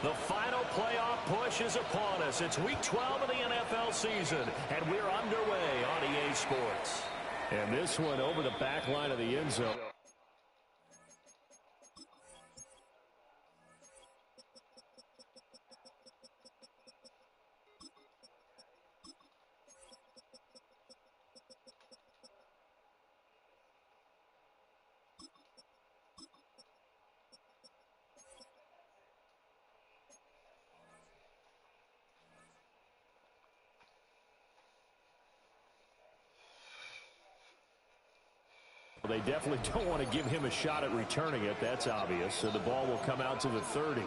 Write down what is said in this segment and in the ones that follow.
The final playoff push is upon us. It's week 12 of the NFL season, and we're underway on EA Sports. And this one over the back line of the end zone. They definitely don't want to give him a shot at returning it. That's obvious. So the ball will come out to the 30.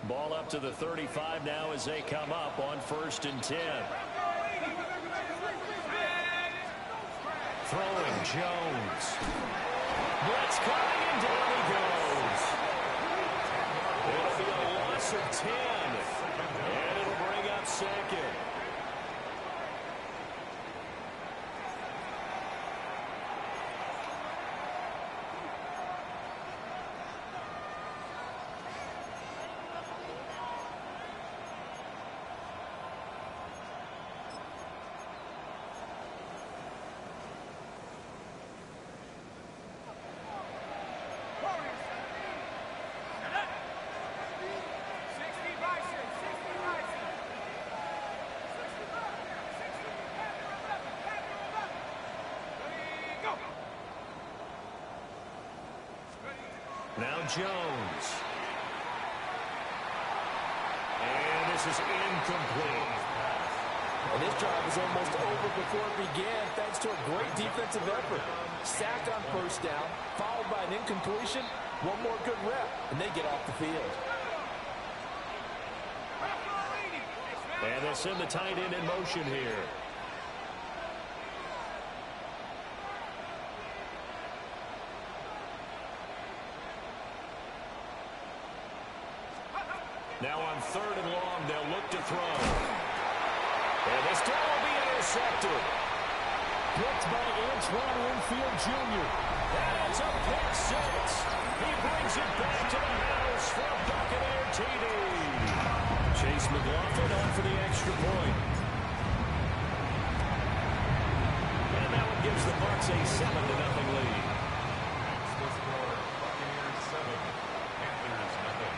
Ball up to the 35 now as they come up on 1st and 10. Throwing Jones. Blitz coming, and down he goes. It'll be a loss of 10. And it'll bring up 2nd. Now Jones. And this is incomplete. And this drive is almost over before it began thanks to a great defensive effort. Sack on 1st down, followed by an incompletion. One more good rep, and they get off the field. And they'll send the tight end in motion here. Now on 3rd and long, they'll look to throw. And this throw will be intercepted. Picked by Antoine Winfield Jr. And it's a pick 6. He brings it back to the house for a Buccaneer TD. Chase McLaughlin on for the extra point. And that one gives the Bucs a 7-0 lead. Buccaneers 7, Panthers 0.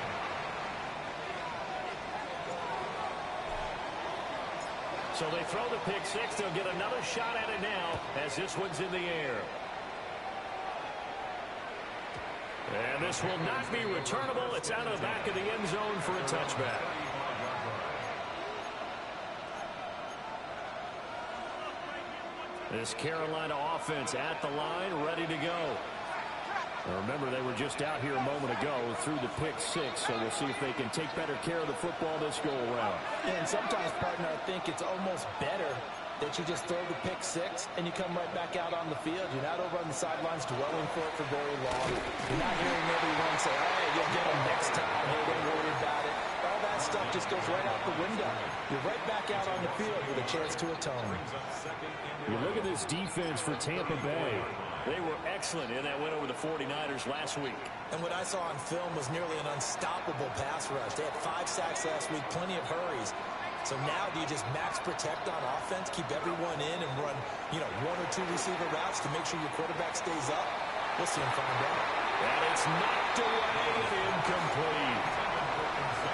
So they throw the pick 6. They'll get another shot at it now as this one's in the air. And this will not be returnable. It's out of the back of the end zone for a touchback. This Carolina offense at the line, ready to go. Now remember, they were just out here a moment ago through the pick 6, so we'll see if they can take better care of the football this go-around. And sometimes, partner, I think it's almost better that you just throw the pick 6 and you come right back out on the field. You're not over on the sidelines dwelling for it for very long. You're not hearing everyone say, hey, you'll get them next time. Hey, don't worry about it. All that stuff just goes right out the window. You're right back out on the field with a chance to atone. You look at this defense for Tampa Bay. They were excellent in that win over the 49ers last week. And what I saw on film was nearly an unstoppable pass rush. They had 5 sacks last week, plenty of hurries. So now do you just max protect on offense, keep everyone in, and run, 1 or 2 receiver routes to make sure your quarterback stays up? We'll see him find out. And it's knocked away and incomplete.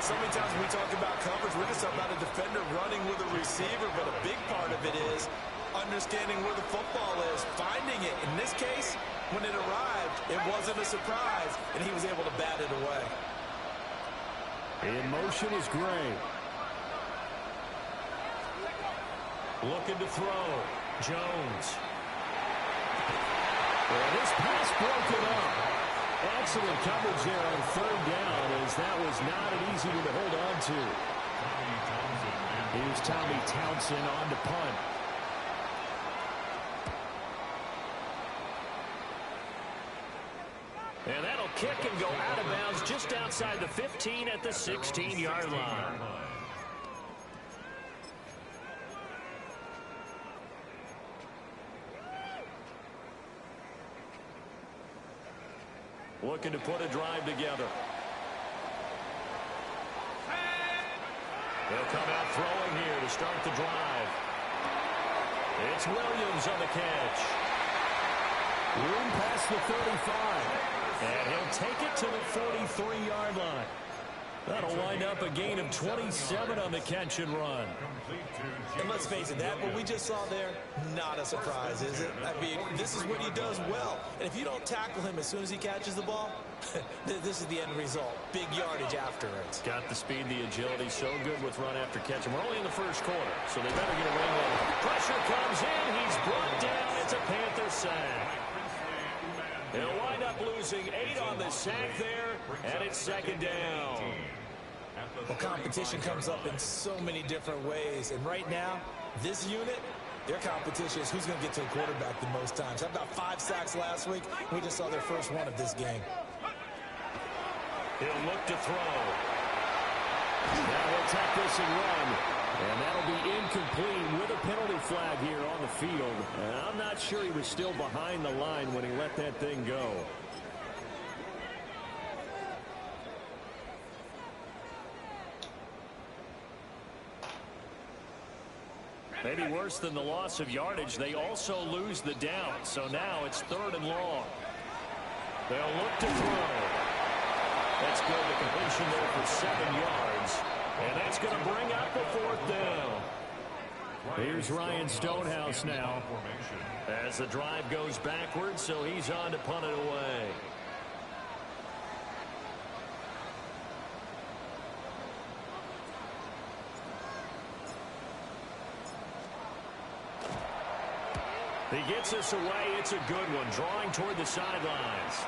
So many times when we talk about coverage, we're just talking about a defender running with a receiver, but a big part of it is understanding where the football is, finding it. In this case, when it arrived, it wasn't a surprise, and he was able to bat it away. In motion is Gray. Looking to throw. Jones. And this pass broken up. Excellent coverage there on 3rd down, as that was not an easy one to hold on to. Here's Tommy Townsend on to punt. And that'll kick and go out of bounds just outside the 15 at the 16-yard line. Looking to put a drive together. They'll come out throwing here to start the drive. It's Williams on the catch. Room past the 35. And he'll take it to the 43-yard line. That'll wind up a gain of 27 on the catch and run. And let's face it, that what we just saw there, not a surprise, is it? I mean, this is what he does well. And if you don't tackle him as soon as he catches the ball, this is the end result. Big yardage afterwards. Got the speed, the agility, so good with run after catch. And we're only in the first quarter, so they better get a ring on it. Pressure comes in. He's brought down. It's a Panther sack. He'll wind up losing 8 on the sack there, and it's second down. Well, competition comes up in so many different ways. And right now, this unit, their competition is who's going to get to the quarterback the most times. How about 5 sacks last week? We just saw their first one of this game. He'll look to throw. Now he'll take this and run. And that'll be incomplete with a penalty flag here on the field. And I'm not sure he was still behind the line when he let that thing go. Maybe worse than the loss of yardage, they also lose the down. So now it's 3rd and long. They'll look to throw. That's good. The completion there for 7 yards. And that's going to bring up the 4th down. Here's Ryan Stonehouse now as the drive goes backwards, so he's on to punt it away. He gets us away. It's a good one, drawing toward the sidelines.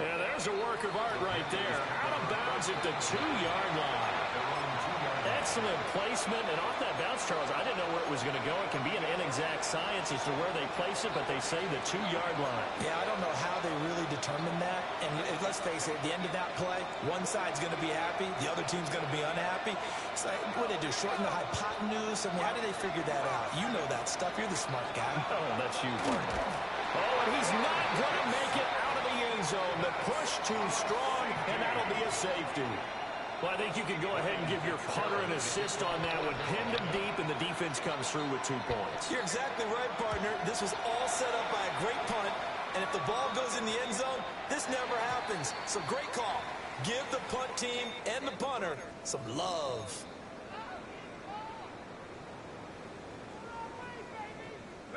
And there's a work of art right there. Out of bounds at the 2-yard line. Excellent placement. And off that bounce, Charles, I didn't know where it was going to go. It can be an inexact science as to where they place it, but they say the 2-yard line. Yeah, I don't know how they really determine that. And let's face it, at the end of that play, one side's going to be happy, the other team's going to be unhappy. So what do they do, shorten the hypotenuse? I mean, how do they figure that out? You know that stuff. You're the smart guy. Oh, that's you, partner. Oh, and he's not going to make it out of the end zone. The push too strong, and that'll be a safety. Well, I think you can go ahead and give your punter an assist on that one. Pinned him deep, and the defense comes through with 2 points. You're exactly right, partner. This was all set up by a great punt, and if the ball goes in the end zone, this never happens. So great call. Give the punt team and the punter some love.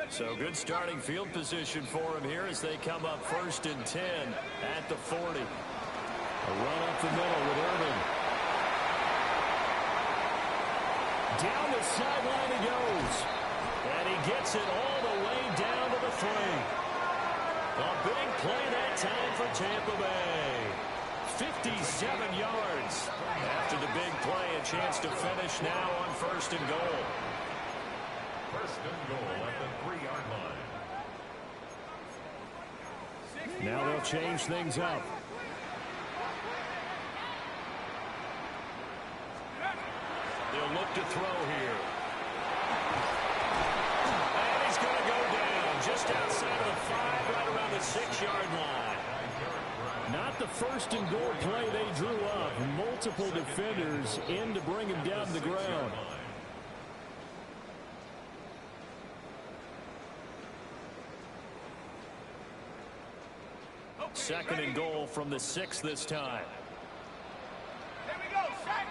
So good starting field position for him here as they come up 1st and 10 at the 40. A run up the middle with Irvin. Down the sideline he goes. And he gets it all the way down to the 3. A big play that time for Tampa Bay. 57 yards. After the big play, a chance to finish now on 1st and goal. 1st and goal at the 3-yard line. Now they'll change things up. They'll look to throw here. And he's going to go down just outside of the 5, right around the 6-yard line. Not the 1st and goal play they drew up. Multiple defenders in to bring him down to the ground. 2nd and goal from the 6 this time. Here we go, Shaq.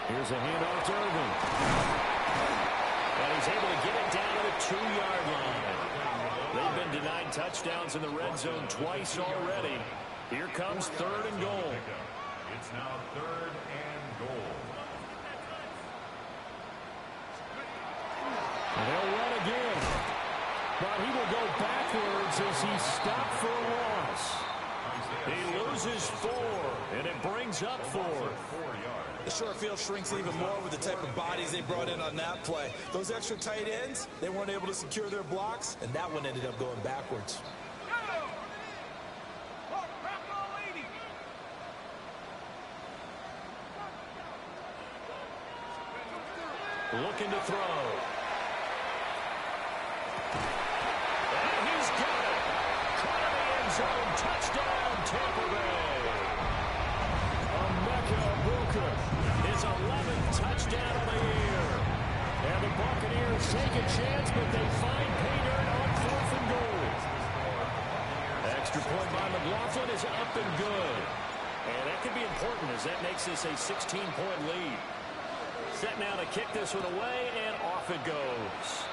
Here's a handoff to Irvin. And he's able to get it down to the 2-yard line. They've been denied touchdowns in the red zone twice already. Here comes 3rd and goal. It's now 3rd and goal. And they'll run again. But he will go backwards as he's stopped for a loss. He loses 4, and it brings up 4. The short field shrinks even more with the type of bodies they brought in on that play. Those extra tight ends, they weren't able to secure their blocks, and that one ended up going backwards. Looking to throw. And he's got it. Caught in the end zone. Touchdown, Tampa Bay. Emeka Buka, his 11th touchdown of the year. And the Buccaneers take a chance, but they find pay dirt on 4th and goal. Extra point by McLaughlin is up and good. And that could be important as that makes this a 16-point lead. Set now to kick this one away, and off it goes.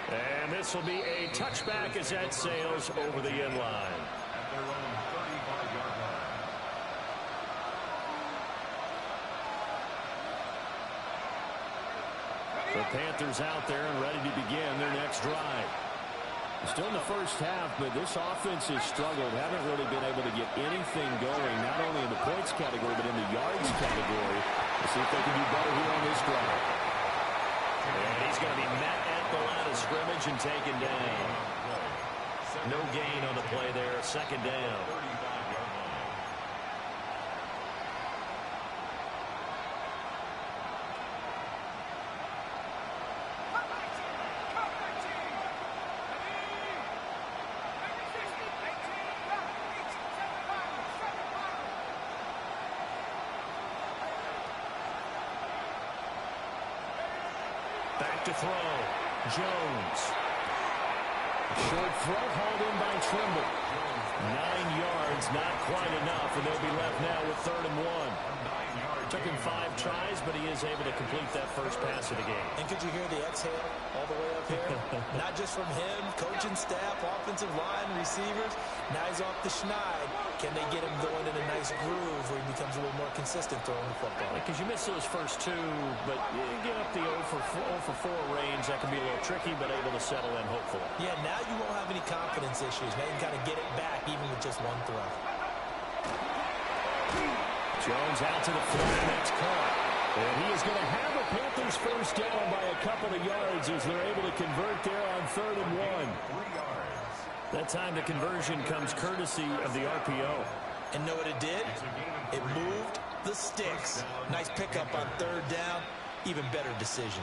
And this will be a touchback as that sails over the end line. At their own 35-yard line. The Panthers out there and ready to begin their next drive. Still in the first half, but this offense has struggled. Haven't really been able to get anything going, not only in the points category, but in the yards category. Let's see if they can do better here on this drive. And he's going to be met at the line of scrimmage and taken down. No gain on the play there. 2nd down. Back to throw. Jones. Short throw hauled in by Trimble. 9 yards, not quite enough, and they'll be left now with 3rd and 1. Took him 5 tries, but he is able to complete that first pass of the game. And could you hear the exhale all the way up here? Not just from him, coaching staff, offensive line, receivers. Now he's off the schneid. Can they get him going in a nice groove where he becomes a little more consistent throwing the football? Because you miss those first 2, but you get up the 0 for 4 range. That can be a little tricky, but able to settle in, hopefully. Yeah, now you won't have any confidence issues. Now you can kind of get it back even with just 1 throw. Jones out to the flat, that's caught. And he is going to have a Panthers first down by a couple of yards as they're able to convert there on 3rd and 1. That time the conversion comes courtesy of the RPO. And know what it did? It moved the sticks. Nice pickup on 3rd down. Even better decision.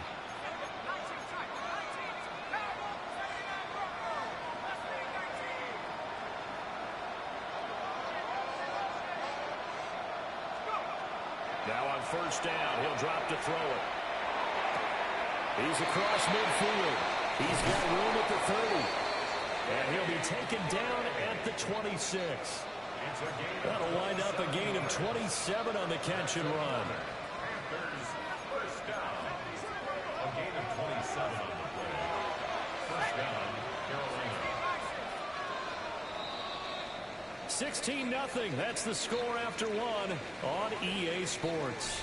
Now on 1st down, he'll drop to throw it. He's across midfield. He's got room at the 30. And he'll be taken down at the 26. That'll wind up a gain of 27 on the catch and run. Panthers first down. A gain of 27 on the play. First down, Carolina. 16-0. That's the score after 1 on EA Sports.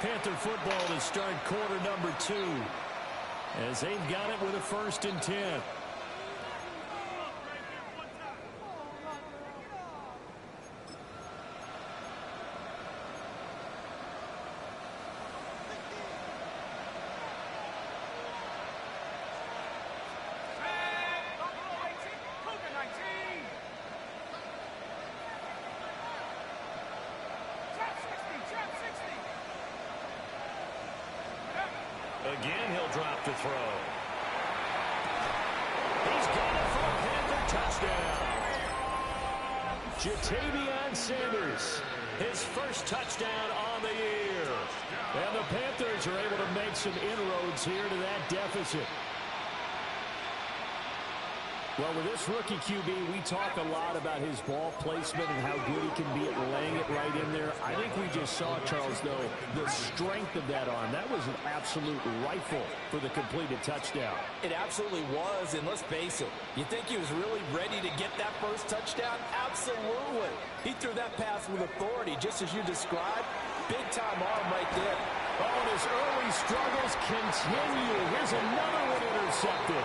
Panther football to start quarter number 2 as they've got it with a 1st and 10. Again, he'll drop to throw. He's got it for a Panther touchdown. Jatavion Sanders, his first touchdown on the year. And the Panthers are able to make some inroads here to that deficit. Well, with this rookie QB, we talk a lot about his ball placement and how good he can be at laying it right in there. I think we just saw, Charles, though, the strength of that arm. That was an absolute rifle for the completed touchdown. It absolutely was, and let's face it, you think he was really ready to get that first touchdown? Absolutely. He threw that pass with authority, just as you described. Big-time arm right there. Oh, and his early struggles continue. Here's another one intercepted.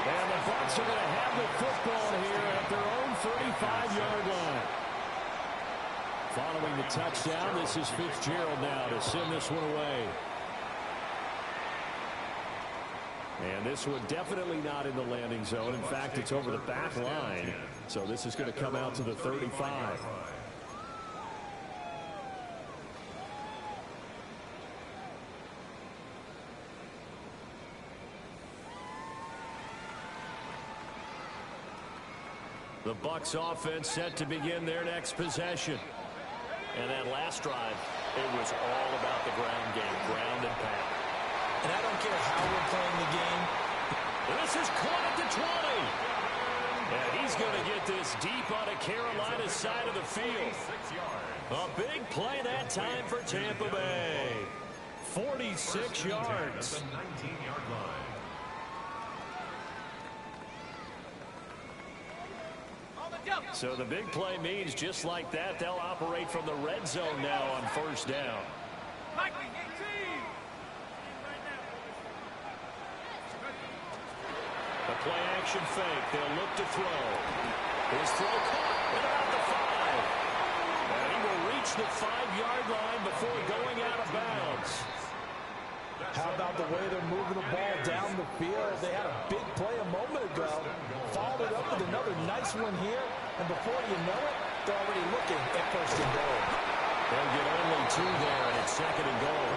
And the Bucs are going to have the football here at their own 35-yard line. Following the touchdown, this is Fitzgerald now to send this one away. And this one definitely not in the landing zone. In fact, it's over the back line. So this is going to come out to the 35. The Bucs offense set to begin their next possession. And that last drive, it was all about the ground game, ground and pound. And I don't care how we're playing the game. This is caught at the 20. And he's going to get this deep on the Carolina side of the field. A big play that time for Tampa Bay. 46 yards. 19-yard line. So the big play means just like that, they'll operate from the red zone now on first down. A play action fake. They'll look to throw. His throw caught at the 5. And he will reach the 5-yard line before going out of bounds. How about the way they're moving the ball down the field? They had a big play a moment ago. Followed it up with another nice one here. And before you know it, they're already looking at first and goal. They'll get only 2 there, and it's second and goal.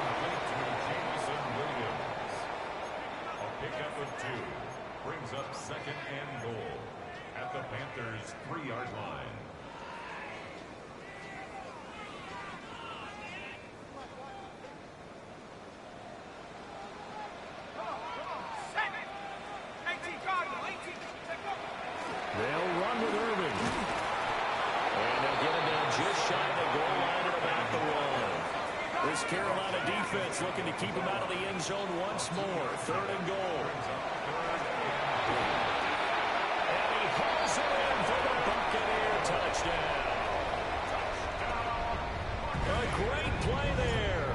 A pickup of 2 brings up second and goal at the Panthers' 3-yard line. They'll run with Irving. And they'll get him down just shy of the goal line at about the 1. This Carolina defense looking to keep him out of the end zone once more. Third and goal. And he hauls it in for the Buccaneer touchdown. A great play there.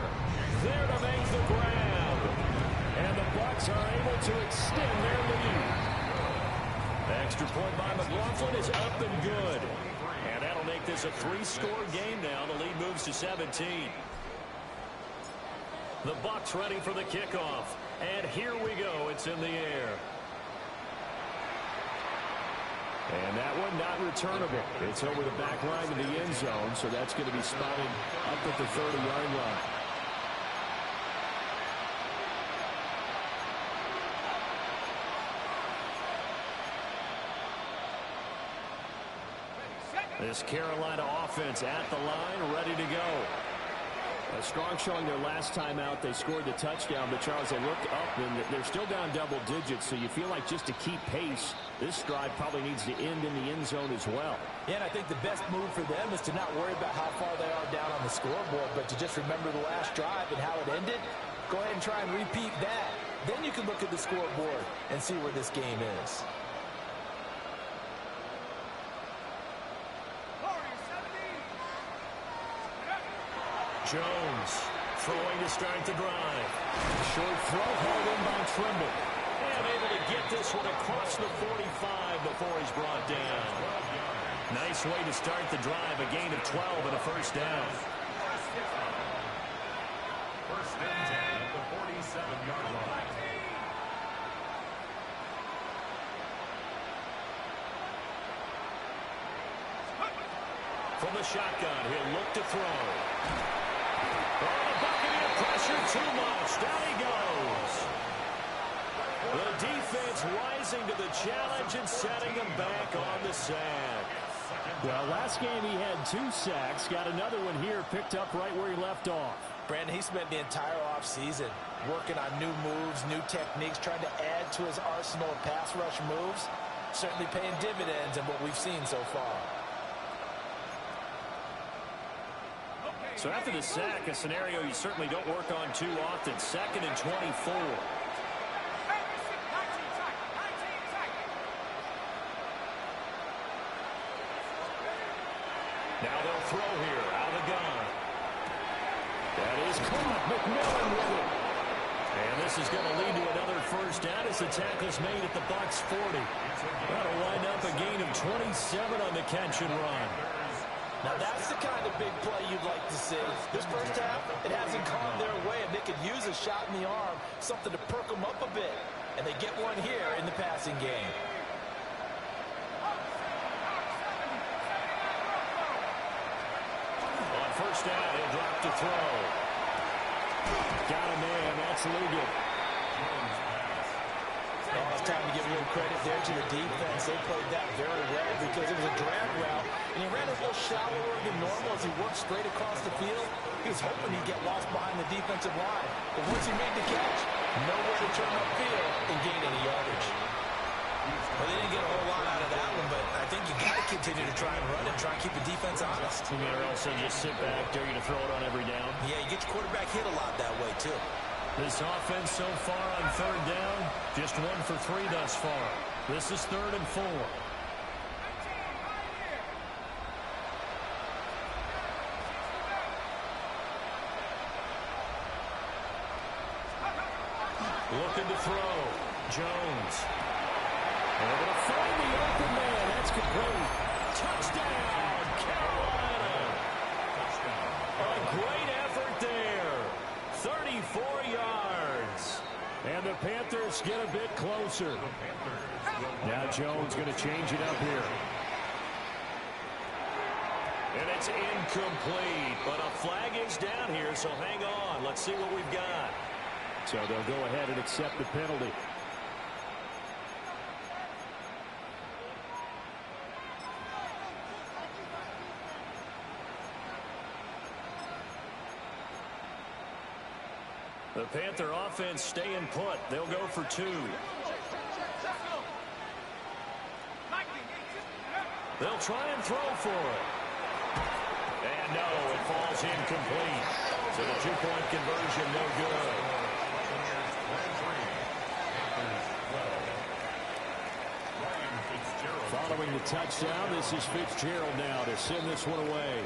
There to make the grab. And the Bucs are able to extend their lead. Extra point by McLaughlin is up and good. And that'll make this a 3-score game now. The lead moves to 17. The Bucs ready for the kickoff. And here we go. It's in the air. And that one not returnable. It's over the back line of the end zone, so that's going to be spotted up at the 30-yard line. This Carolina offense at the line, ready to go. A strong showing their last time out. They scored the touchdown, but Charles, they look up and they're still down double digits, so you feel like just to keep pace, this drive probably needs to end in the end zone as well. Yeah, and I think the best move for them is to not worry about how far they are down on the scoreboard, but to just remember the last drive and how it ended. Go ahead and try and repeat that. Then you can look at the scoreboard and see where this game is. Jones throwing to start the drive. Short throw hauled in by Trimble. And able to get this one across the 45 before he's brought down. Nice way to start the drive. A gain of 12 and a first down. First and 10 at the 47-yard line. From the shotgun, he'll look to throw. Oh, the Buccaneer pressure too much. Down he goes. The defense rising to the challenge and setting him back on the sack. Well, last game he had 2 sacks. Got another one here, picked up right where he left off. Brandon, he spent the entire offseason working on new moves, new techniques, trying to add to his arsenal of pass rush moves. Certainly paying dividends in what we've seen so far. So after the sack, a scenario you certainly don't work on too often. Second and 24. Now they'll throw here, out of the gun. That is caught. McMillan with it. And this is going to lead to another first down as the tackle's made at the Bucs 40. That'll wind up a gain of 27 on the catch and run. Now that's the kind of big play you'd like to see. This first half, it hasn't gone their way, and they could use a shot in the arm, something to perk them up a bit. And they get one here in the passing game. On first down, he'll drop to throw. Got a man, that's legal. Oh, it's time to give a little credit there to the defense. They played that very well because it was a drag route, and he ran a little shallower than normal as he worked straight across the field. He was hoping he'd get lost behind the defensive line. But once he made the catch, nowhere to turn upfield and gain any yardage. Well, they didn't get a whole lot out of that one, but I think you got to continue to try and run and try and keep the defense honest. Or also just sit back, dare you to throw it on every down. Yeah, you get your quarterback hit a lot that way, too. This offense so far on third down, just 1 for 3 thus far. This is 3rd and 4. Looking to throw. Jones. Able to find the open man. That's complete. Touchdown, Carolina. A great effort there. 34 yards. And the Panthers get a bit closer. Now Jones going to change it up here. And it's incomplete, but a flag is down here, so hang on. Let's see what we've got. So they'll go ahead and accept the penalty. The Panther offense staying put. They'll go for 2. They'll try and throw for it. And no, it falls incomplete. So the 2-point conversion, no good. Following the touchdown, this is Fitzgerald now to send this one away.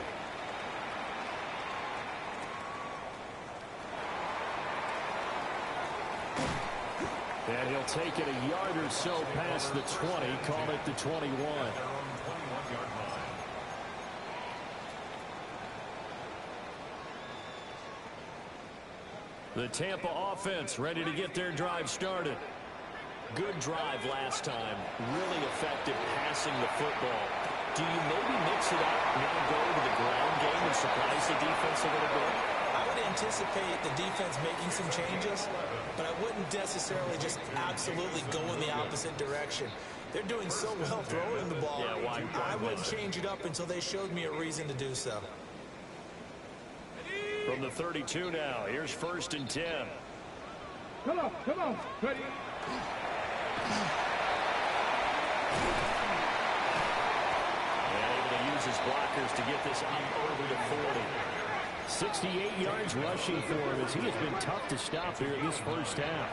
And he'll take it a yard or so past the 20, call it the 21. The Tampa offense ready to get their drive started. Good drive last time. Really effective passing the football. Do you maybe mix it up, now go to the ground game and surprise the defense a little bit? I would anticipate the defense making some changes, but I wouldn't necessarily just absolutely go in the opposite direction. They're doing so well throwing the ball. Yeah, why I wouldn't change it up until they showed me a reason to do so. From the 32 now, here's 1st and 10. Come on, ready. And able to use his blockers to get this up over to 40. 68 yards rushing for him as he has been tough to stop here in this first half.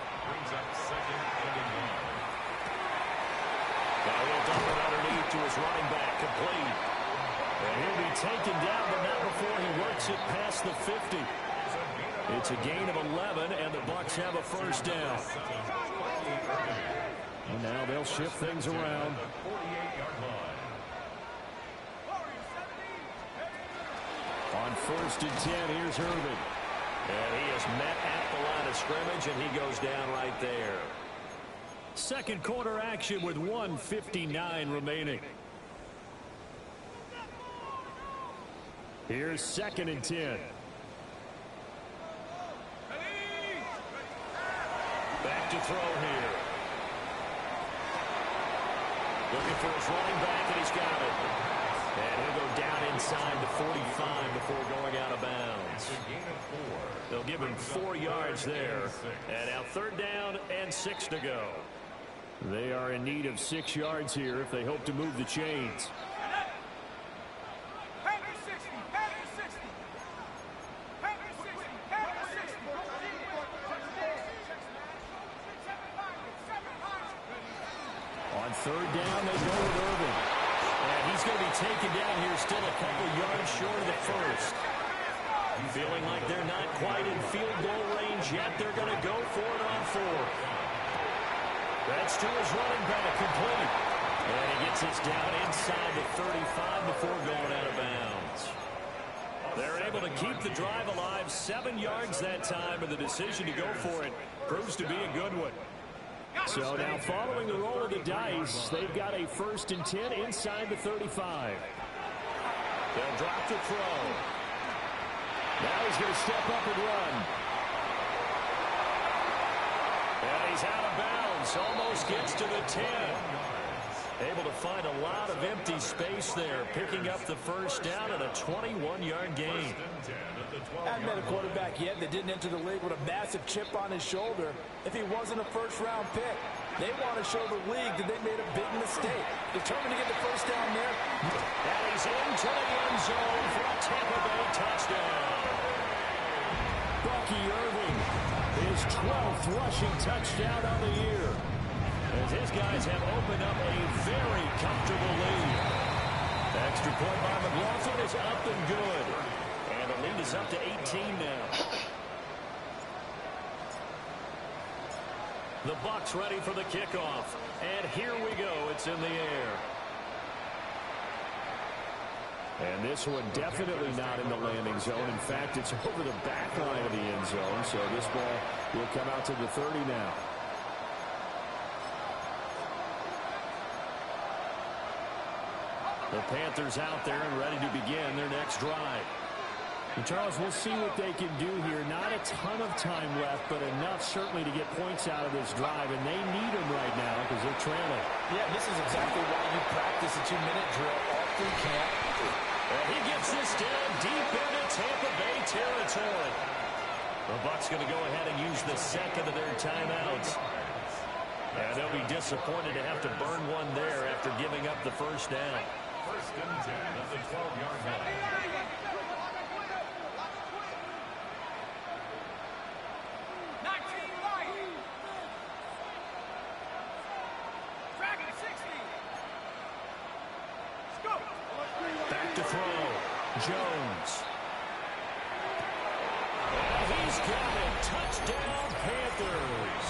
Now he'll dump it underneath to his running back, complete. And he'll be taken down, but not before he works it past the 50. It's a gain of 11, and the Bucs have a first down. And now they'll shift things around. On 1st and 10, here's Irvin. And he is met at the line of scrimmage, and he goes down right there. Second quarter action with 1:59 remaining. Here's 2nd and 10. Back to throw here. Looking for his running back, and he's got it. And he'll go down inside the 45 before going out of bounds. They'll give him 4 yards there. And now 3rd down and 6 to go. They are in need of 6 yards here if they hope to move the chains. On 3rd down, they go with Irvin. And he's going to be taken down here still a couple yards short of the first. Feeling like they're not quite in field goal range yet. They're going to go for it on 4th. That's to his running back, complete. And he gets us down inside the 35 before going out of bounds. They're able to keep the drive alive, 7 yards that time, and the decision to go for it proves to be a good one. So now following the roll of the dice, they've got a 1st and 10 inside the 35. They'll drop the throw. Now he's going to step up and run. And he's out of bounds, almost gets to the 10. Able to find a lot of empty space there, picking up the 1st down and a 21-yard gain. I haven't met a quarterback yet that didn't enter the league with a massive chip on his shoulder if he wasn't a 1st-round pick. They want to show the league that they made a big mistake. Determined to get the 1st down there. And he's into the end zone for a Tampa Bay touchdown. Bucky Irving, his 12th rushing touchdown on the year, as his guys have opened up a very comfortable lead. Extra point by McLaughlin is up and good. And the lead is up to 18 now. The Bucs ready for the kickoff. And here we go. It's in the air. And this one definitely not in the landing zone. In fact, it's over the back line of the end zone. So this ball will come out to the 30 now. The Panthers out there and ready to begin their next drive. And Charles, we'll see what they can do here. Not a ton of time left, but enough certainly to get points out of this drive, and they need them right now because they're trailing. Yeah, this is exactly why you practice a 2-minute drill all through camp. And he gets this down deep into Tampa Bay territory. The Bucs going to go ahead and use the second of their timeouts. And they'll be disappointed to have to burn one there after giving up the 1st down. 1st and 10 at the 12-yard line. Back to throw. Jones. And he's got it. Touchdown, Panthers.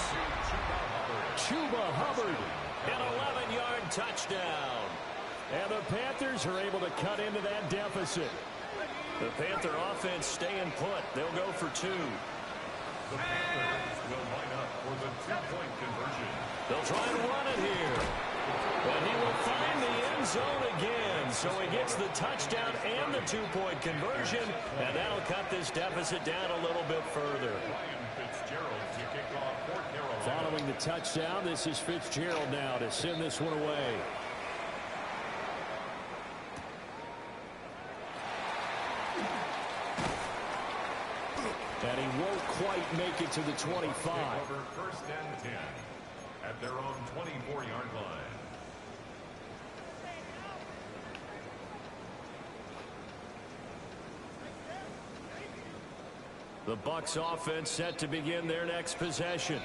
Chuba Hubbard. An 11-yard touchdown. And the Panthers are able to cut into that deficit. The Panther offense staying put. They'll go for 2. The Panthers will line up for the 2-point conversion. They'll try and run it here. And he will find the end zone again. So he gets the touchdown and the 2-point conversion. And that'll cut this deficit down a little bit further. Following the touchdown, this is Fitzgerald now to send this one away. And he won't quite make it to the 25. Over 1st and 10 at their own 24-yard line. The Bucs offense set to begin their next possession.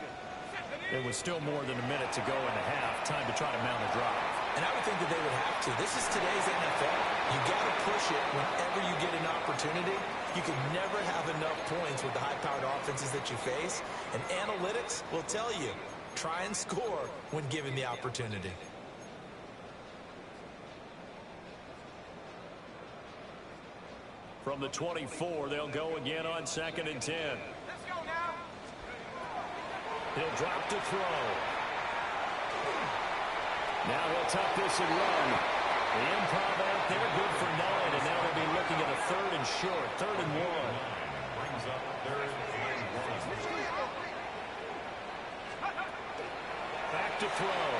There was still more than a minute to go in the half. Time to try to mount a drive. And I would think that they would have to. This is today's NFL. You got to push it whenever you get an opportunity. You can never have enough points with the high-powered offenses that you face. And analytics will tell you, try and score when given the opportunity. From the 24, they'll go again on 2nd and 10. Let's go now. He'll drop to throw. Now he'll tuck this and run. The improv out there, good for 9, and now they'll be looking at a 3rd and short, 3rd and 1. Brings up 3rd and 1. Back to throw.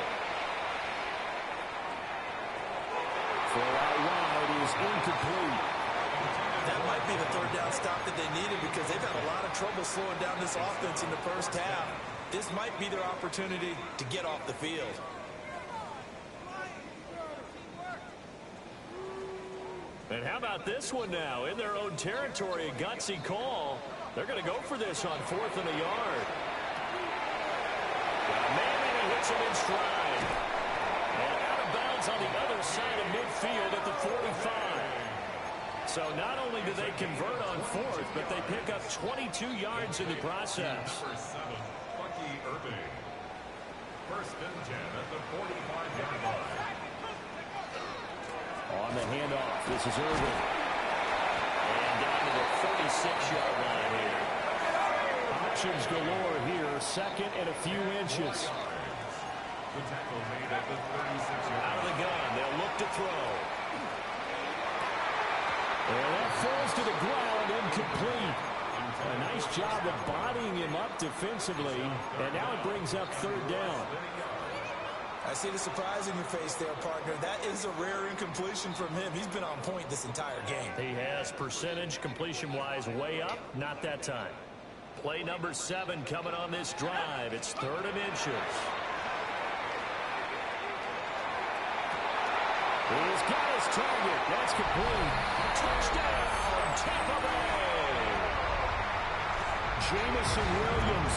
For out wide is incomplete. That might be the 3rd down stop that they needed because they've had a lot of trouble slowing down this offense in the 1st half. This might be their opportunity to get off the field. And how about this one now? In their own territory, a gutsy call. They're going to go for this on 4th and a yard. Got a man and he hits him in stride. And out of bounds on the other side of midfield at the 45. So not only do they convert on 4th, but they pick up 22 yards in the process. Number 7, Bucky Irving. First and 10 at the 45-yard line. On the handoff, this is Irving. And down to the 36-yard line here. Options galore here, second and a few inches. The tackle made at the 36-yard line. Out of the gun, they'll look to throw. And that falls to the ground, incomplete. A nice job of bodying him up defensively, and now it brings up third down. I see the surprise in your face there, partner. That is a rare incompletion from him. He's been on point this entire game. He has percentage completion-wise way up, not that time. Play number 7 coming on this drive. It's third and inches. He's got his target. That's complete. Touchdown, Tampa Bay. Jamison Williams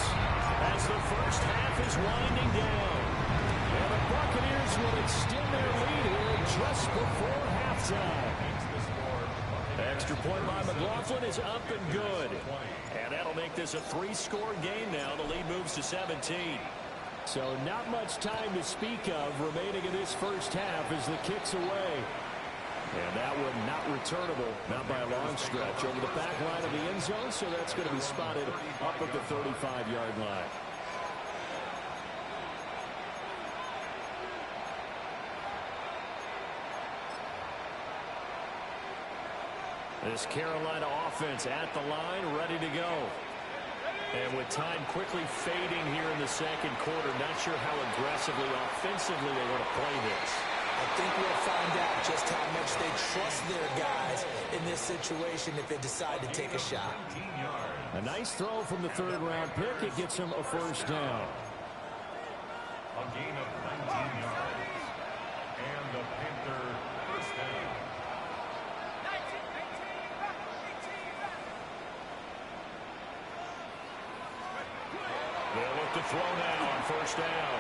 as the first half is winding down. And the Buccaneers will extend their lead here just before halftime. Extra point by McLaughlin is up and good. And that'll make this a 3-score game now. The lead moves to 17. So not much time to speak of remaining in this first half as the kick's away. And that one not returnable, not by a long stretch, over the back line of the end zone, so that's going to be spotted up at the 35-yard line. This Carolina offense at the line, ready to go. And with time quickly fading here in the second quarter, not sure how aggressively, offensively they want to play this. I think we'll find out just how much they trust their guys in this situation if they decide to take a shot. A nice throw from the third-round pick. It gets him a first down. A gain of 19 yards. And the Panther first down. They'll look to throw now on first down.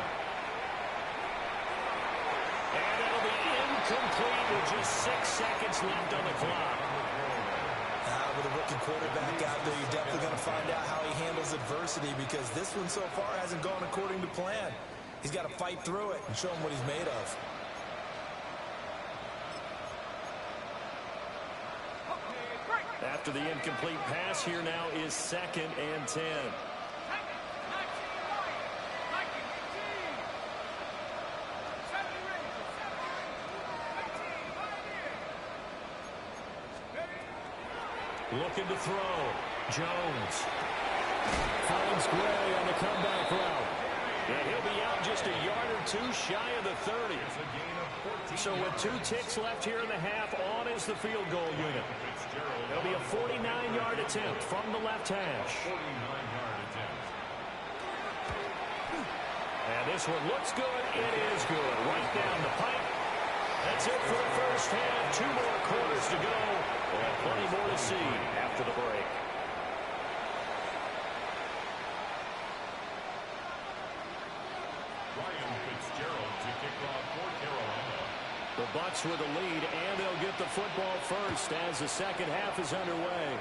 And it'll be incomplete with just 6 seconds left on the clock. With a rookie quarterback out there, you're definitely going to find out how he handles adversity, because this one so far hasn't gone according to plan. He's got to fight through it and show him what he's made of. After the incomplete pass, here now is 2nd and 10. Looking to throw. Jones finds Gray on the comeback route. And he'll be out just a yard or two shy of the 30. So with 2 ticks left here in the half, on is the field goal unit. It'll be a 49-yard attempt from the left hash. And this one looks good. It is good. Right down the pipe. That's it for the first half. 2 more quarters to go. And plenty more to see after the break. Ryan Fitzgerald to kick off for Carolina. The Bucs with the lead, and they'll get the football first as the second half is underway.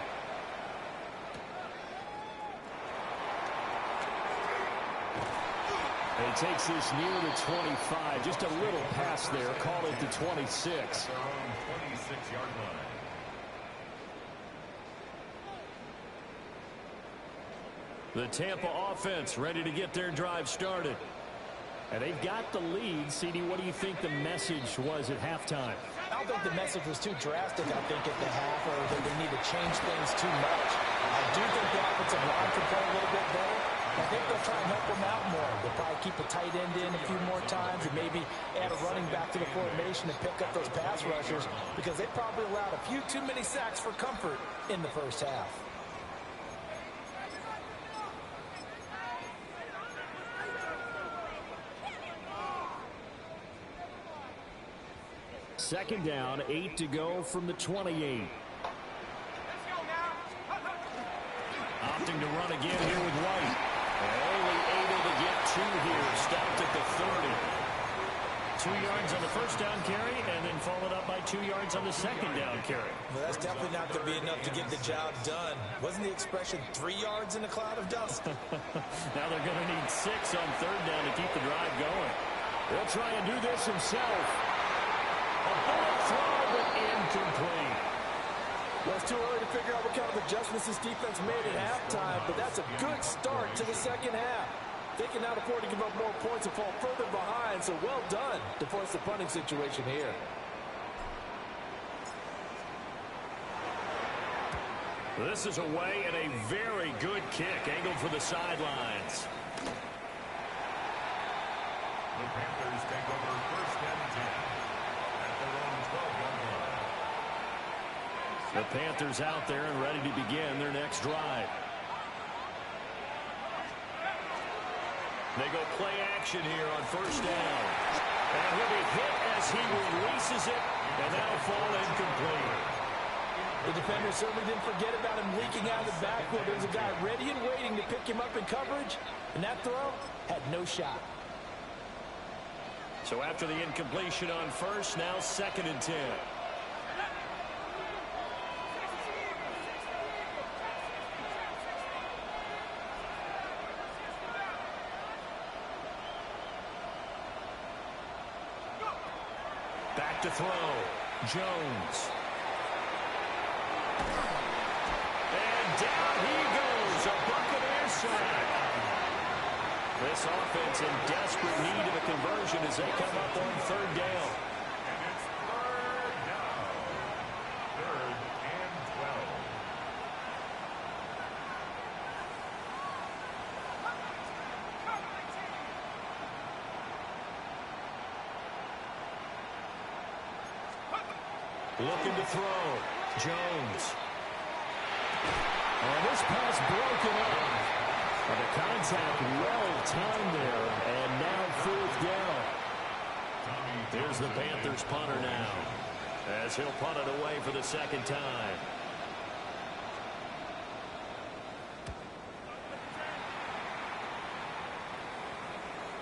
He takes this near the 25. Just a little pass there. Call it the 26. Their own 26-yard line. The Tampa offense ready to get their drive started. And they've got the lead. CD, what do you think the message was at halftime? I don't think the message was too drastic, I think, at the half, or that they need to change things too much. I do think the offensive line can play a little bit better. I think they'll try and help them out more. They'll probably keep a tight end in a few more times and maybe add a running back to the formation and pick up those pass rushers, because they probably allowed a few too many sacks for comfort in the first half. Second down, 8 to go from the 28. Opting to run again here with White. Only able to get 2 here. Stopped at the 2 yards on the first down carry, and then followed up by 2 yards on the second down carry. Well, that's definitely not going to be enough to get the job done. Wasn't the expression 3 yards in a cloud of dust? Now they're going to need 6 on third down to keep the drive going. He'll try and do this himself. A bullet throw, but incomplete. Well, it's too early to figure out what kind of adjustments this defense made at halftime, but that's a good start to the second half. They can now afford to give up more points and fall further behind, so well done to force the punting situation here. This is away and a very good kick, angled for the sidelines. The Panthers take over first and 10 at their own 12-yard line. The Panthers out there and ready to begin their next drive. They go play action here on first down. And he'll be hit as he releases it, and that'll fall incomplete. The defender certainly didn't forget about him leaking out of the backfield. There's a guy ready and waiting to pick him up in coverage, and that throw had no shot. So after the incompletion on first, now second and 10. Back to throw. Jones. And down he goes. A Buccaneer sack. This offense in desperate need of a conversion as they come up on third down. And it's third down. Third and 12. Looking to throw. Jones. And this pass broken up. And the contact well timed there. And now fourth down. Here's the Panthers punter now, as he'll punt it away for the second time.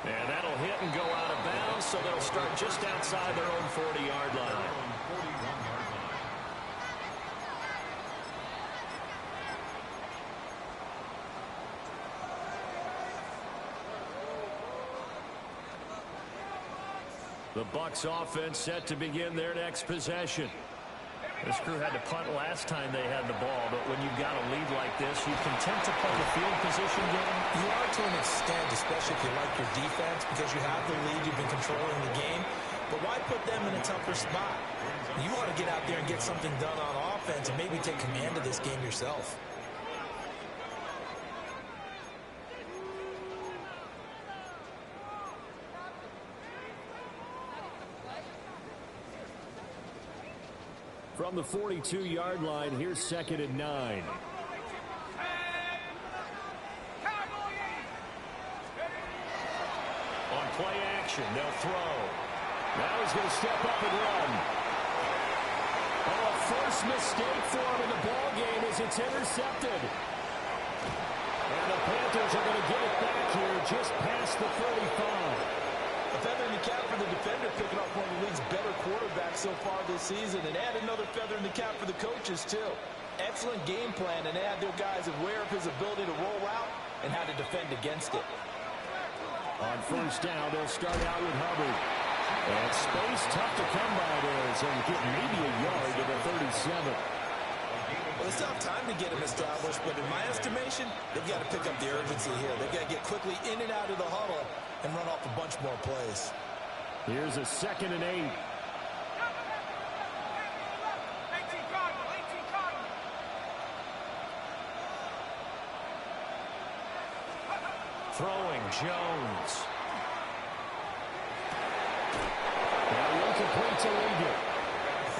And that'll hit and go out of bounds, so they'll start just outside their own 40-yard line. The Bucs offense set to begin their next possession. This crew had to punt last time they had the ball, but when you've got a lead like this, you content to play the field position game? You are to an extent, especially if you like your defense, because you have the lead, you've been controlling the game. But why put them in a tougher spot? You want to get out there and get something done on offense and maybe take command of this game yourself. From the 42-yard line, here's second and 9. On play action, they'll throw. Now he's going to step up and run. Oh, a first mistake for him in the ball game as it's intercepted. And the Panthers are going to get it back here just past the 35. A feather in the cap for the defender, picking off one of the league's better quarterbacks so far this season, and add another feather in the cap for the coaches, too. Excellent game plan, and add their guys aware of his ability to roll out and how to defend against it. On first down, they'll start out with Hubbard. And space tough to come by there, so we get maybe a yard to the 37. Well, it's not time to get him established, but in my estimation, they've got to pick up the urgency here. They've got to get quickly in and out of the huddle and run off a bunch more plays. Here's a second and 8. Throwing, Jones. Now incomplete to Ligon.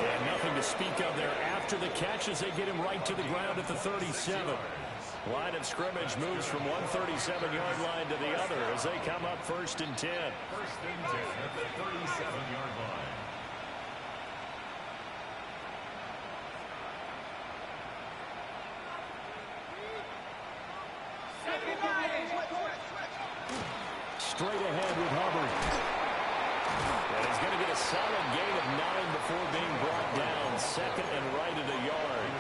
And nothing to speak of there after the catch as they get him right to the ground at the 37. Line of scrimmage moves from one 37-yard line to the other as they come up first and 10. First and 10 at the 37-yard line. Straight ahead with Hubbard. And he's solid gain of 9 before being brought down. Second and right at a yard.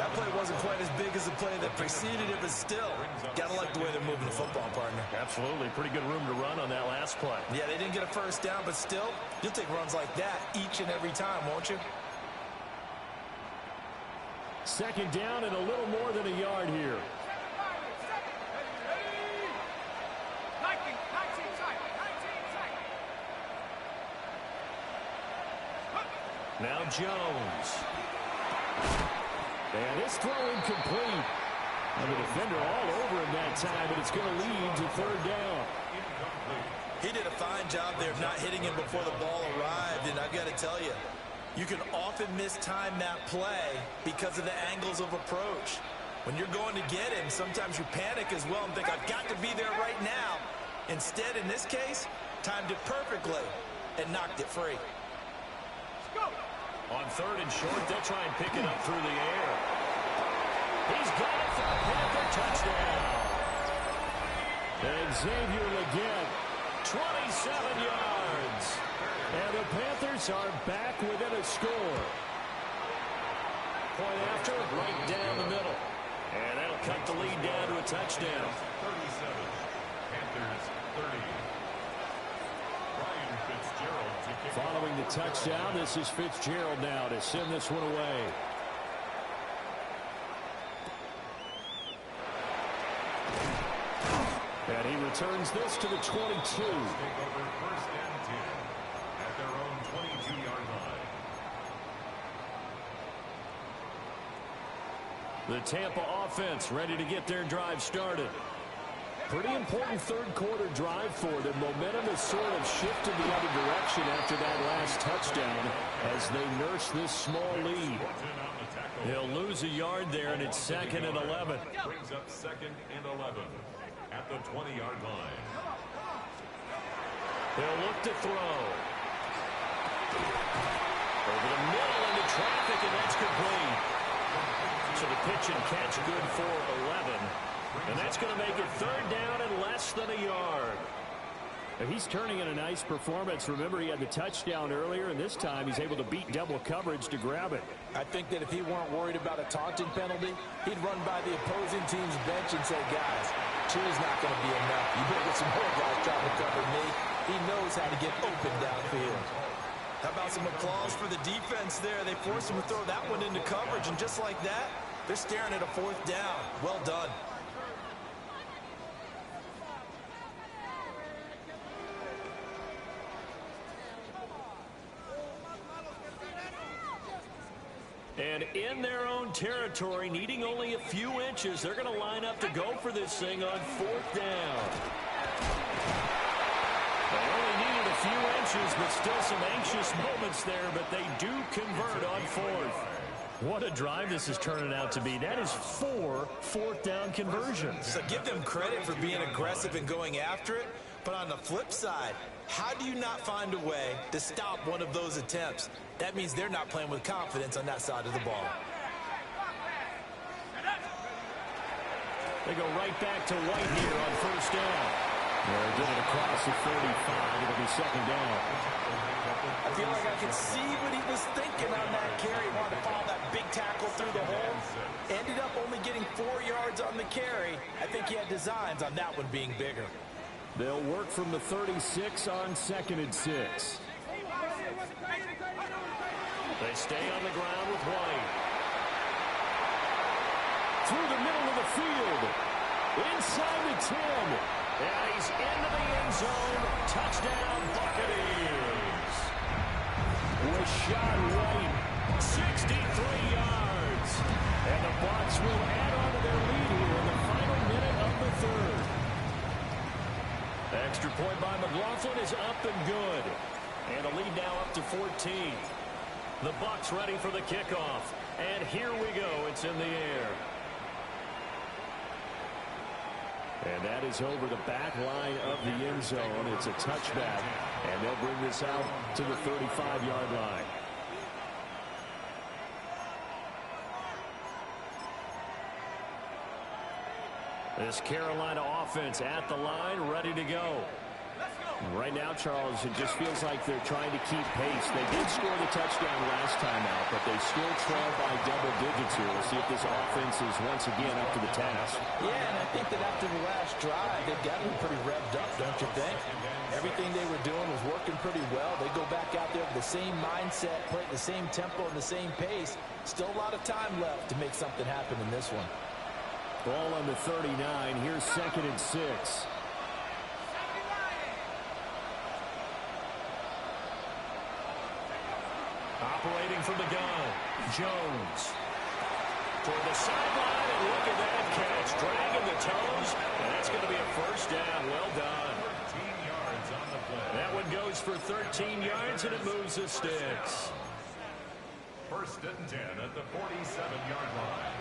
That play wasn't quite as big as the play that preceded it, but still, got to like the way they're moving the football, partner. Absolutely. Pretty good room to run on that last play. Yeah, they didn't get a first down, but still, you'll take runs like that each and every time, won't you? Second down and a little more than a yard here. Now Jones. And this throw incomplete. And the defender all over him that time, but it's going to lead to third down. He did a fine job there of not hitting him before the ball arrived, and I've got to tell you, you can often mistime that play because of the angles of approach. When you're going to get him, sometimes you panic as well and think, I've got to be there right now. Instead, in this case, timed it perfectly and knocked it free. On third and short, they'll try and pick it up through the air. He's got it for a Panther touchdown. And Xavier Legette, 27 yards. And the Panthers are back within a score. Point after, right down the middle. And that'll cut the lead down to a touchdown. 37. Panthers 30. Ryan Fitzgerald to kick. Following the touchdown, this is Fitzgerald now to send this one away. And he returns this to the 22. Take over first and 10 at their own 22-yard line. The Tampa offense ready to get their drive started. Pretty important third quarter drive for them. Momentum has sort of shifted the other direction after that last touchdown as they nurse this small lead. They'll lose a yard there, and it's second and 11. Brings up second and 11 at the 20-yard line. They'll look to throw. Over the middle into traffic, and that's complete. So the pitch and catch good for 11. And that's going to make it third down and less than a yard. He's turning in a nice performance. Remember, he had the touchdown earlier, and this time he's able to beat double coverage to grab it. I think that if he weren't worried about a taunting penalty, he'd run by the opposing team's bench and say, guys, two's not going to be enough. You better get some more guys trying to cover me. He knows how to get open downfield. How about some applause for the defense there? They forced him to throw that one into coverage, and just like that, they're staring at a fourth down. Well done. And in their own territory, needing only a few inches, they're going to line up to go for this thing on fourth down. They only needed a few inches, but still some anxious moments there, but they do convert on fourth. What a drive this is turning out to be. That is 4 fourth-down conversions. So give them credit for being aggressive and going after it, but on the flip side, how do you not find a way to stop one of those attempts? That means they're not playing with confidence on that side of the ball. They go right back to White here on first down. They'll get it across the 35. It'll be second down. I feel like I could see what he was thinking on that carry. Wanted to follow that big tackle through the hole. Ended up only getting 4 yards on the carry. I think he had designs on that one being bigger. They'll work from the 36 on second and 6. They stay on the ground with White. Through the middle of the field. Inside the 10. And he's into the end zone. Touchdown, Buccaneers. Rashad White, 63 yards. And the Bucs will add on to their lead here in the final minute of the third. Extra point by McLaughlin is up and good. And a lead now up to 14. The Bucs ready for the kickoff. And here we go. It's in the air. And that is over the back line of the end zone. It's a touchback. And they'll bring this out to the 35-yard line. This Carolina offense at the line, ready to go. Let's go. Right now, Charles, it just feels like they're trying to keep pace. They did score the touchdown last time out, but they still trail by double digits here. We'll see if this offense is once again up to the task. Yeah, and I think that after the last drive, they've got to be pretty revved up, don't you think? Everything they were doing was working pretty well. They go back out there with the same mindset, play at the same tempo and the same pace. Still a lot of time left to make something happen in this one. Ball on the 39. Here's 2nd and 6. Operating from the gun, Jones. Toward the sideline, and look at that catch. Dragging the toes, and that's going to be a first down. Well done. 13 yards on the play. That one goes for 13 yards, and it moves the sticks. 1st and 10 at the 47-yard line.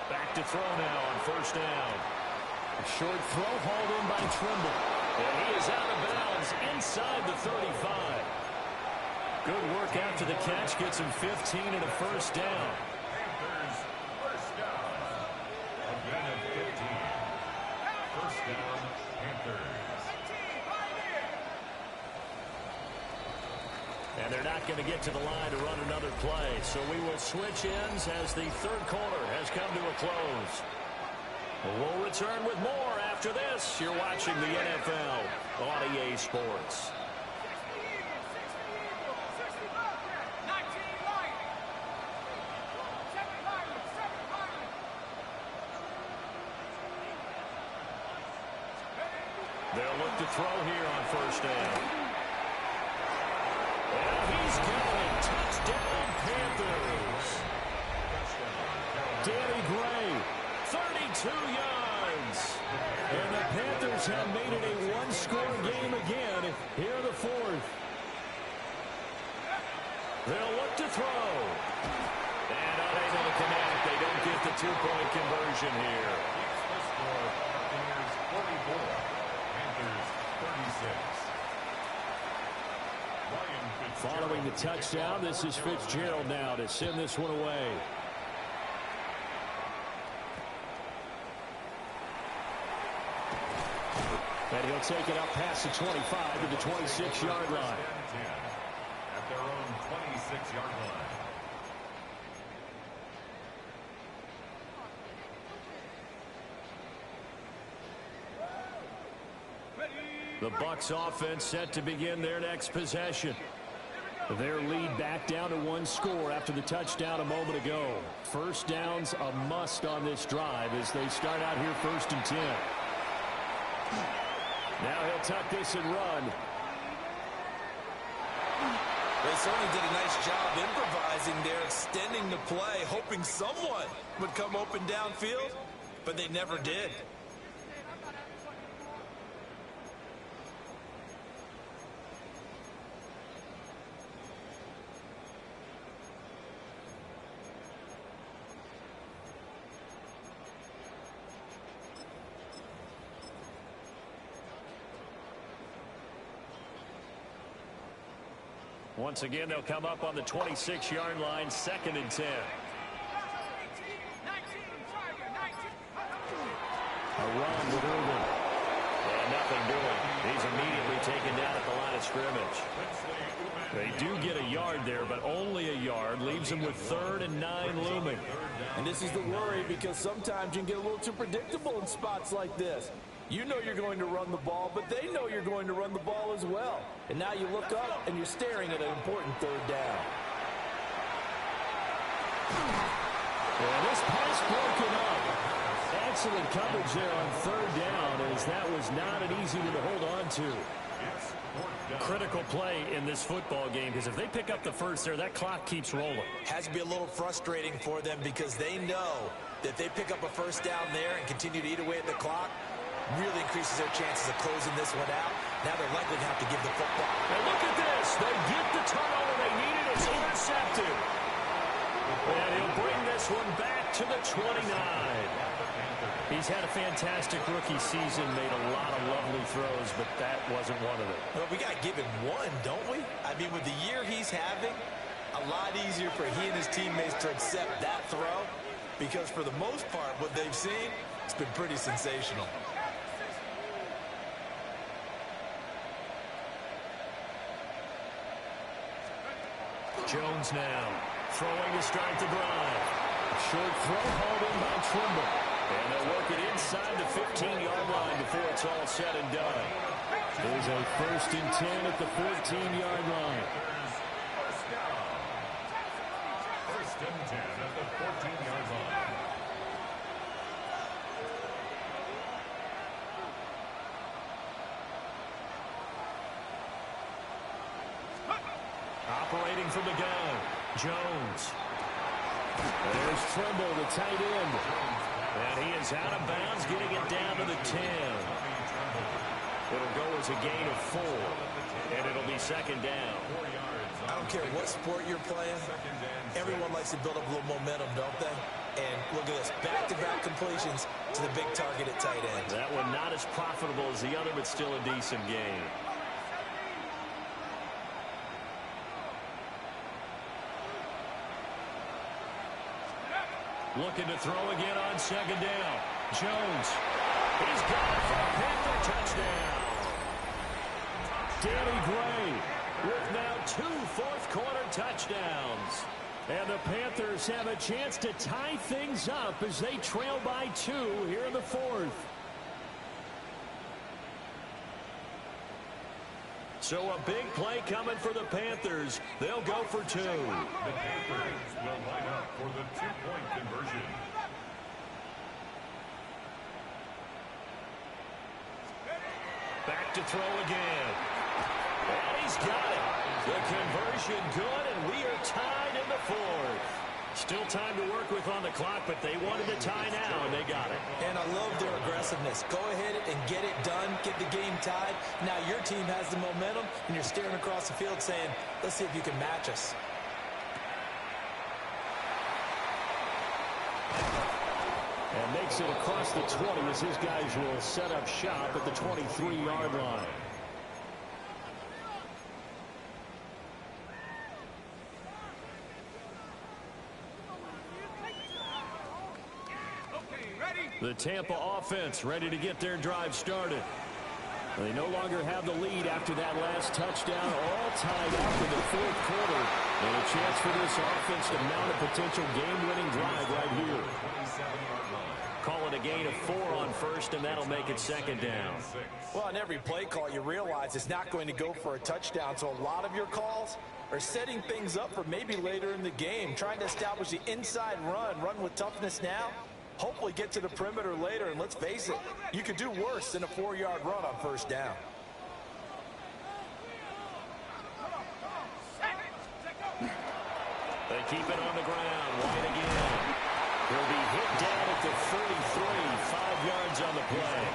Back to throw now on 1st down. A short throw hauled in by Trimble. And he is out of bounds inside the 35. Good work after the catch. Gets him 15 and a first down. Panthers, 1st down. A gain of 15. 1st down, Panthers. And they're not going to get to the line to run another play. So we will switch ends as the 3rd quarter has come to a close. We'll return with more after this. You're watching the NFL on EA Sports. They'll look to throw here on 1st down. And he's going. Touchdown, Panthers. Danny Gray, 32 yards. And the Panthers have made it a one-score game again here in the 4th. They'll look to throw. And unable to connect. They don't get the two-point conversion here. Buccaneers 44, Panthers 36. Following the touchdown, this is Fitzgerald now to send this one away. And he'll take it up past the 25 to the 26-yard line. At their own 26-yard line. The Bucs offense set to begin their next possession. Their lead back down to one score after the touchdown a moment ago. First down's a must on this drive as they start out here 1st and 10. Now he'll tuck this and run. They certainly did a nice job improvising there, extending the play, hoping someone would come open downfield, but they never did. Once again, they'll come up on the 26-yard line, 2nd and 10. A run with Irvin. And nothing doing. He's immediately taken down at the line of scrimmage. They do get a yard there, but only a yard. Leaves them with 3rd and 9 looming. And this is the worry because sometimes you can get a little too predictable in spots like this. You know you're going to run the ball, but they know you're going to run the ball as well. And now you look up and you're staring at an important 3rd down. And this pass broken up. Excellent coverage there on 3rd down as that was not an easy one to hold on to. Critical play in this football game because if they pick up the first there, that clock keeps rolling. Has to be a little frustrating for them because they know that they pick up a first down there and continue to eat away at the clock. Really increases their chances of closing this one out. Now they're likely to have to give the football. And look at this. They get the turnover they needed. It's intercepted. And he'll bring this one back to the 29. He's had a fantastic rookie season, made a lot of lovely throws, but that wasn't one of them. Well, we got to give him one, don't we? I mean, with the year he's having, a lot easier for he and his teammates to accept that throw, because for the most part, what they've seen, it's been pretty sensational. Jones now throwing to start the drive. Short throw hauled in by Trimble. And they'll work it inside the 15-yard line before it's all said and done. There's a 1st and 10 at the 14-yard line. First and 10 at the 14-yard line. Operating from the gun, Jones. There's Trimble, the tight end. And he is out of bounds, getting it down to the 10. It'll go as a gain of 4. And it'll be 2nd down. I don't care what sport you're playing. Everyone likes to build up a little momentum, don't they? And look at this, back-to-back completions to the big target at tight end. That one not as profitable as the other, but still a decent game. Looking to throw again on 2nd down. Jones. He's got it for a Panther touchdown. Danny Gray with now 2 fourth-quarter touchdowns. And the Panthers have a chance to tie things up as they trail by 2 here in the 4th. So a big play coming for the Panthers. They'll go for 2. The Panthers will line up for the 2-point conversion. Back to throw again. And he's got it. The conversion good, and we are tied in the 4th. Still time to work with on the clock, but they wanted to tie now, and they got it. And I love their aggressiveness. Go ahead and get it done, get the game tied. Now your team has the momentum, and you're staring across the field saying, let's see if you can match us. And makes it across the 20 as his guys will set up shop at the 23-yard line. The Tampa offense ready to get their drive started. They no longer have the lead after that last touchdown, all tied up in the 4th quarter. And a chance for this offense to mount a potential game-winning drive right here. Call it a gain of 4 on 1st, and that'll make it 2nd down. Well, on every play call, you realize it's not going to go for a touchdown. So a lot of your calls are setting things up for maybe later in the game, trying to establish the inside run with toughness now. Hopefully get to the perimeter later, and let's face it, you could do worse than a 4-yard run on 1st down. They keep it on the ground. White again. He'll be hit down at the 43, 5 yards on the play.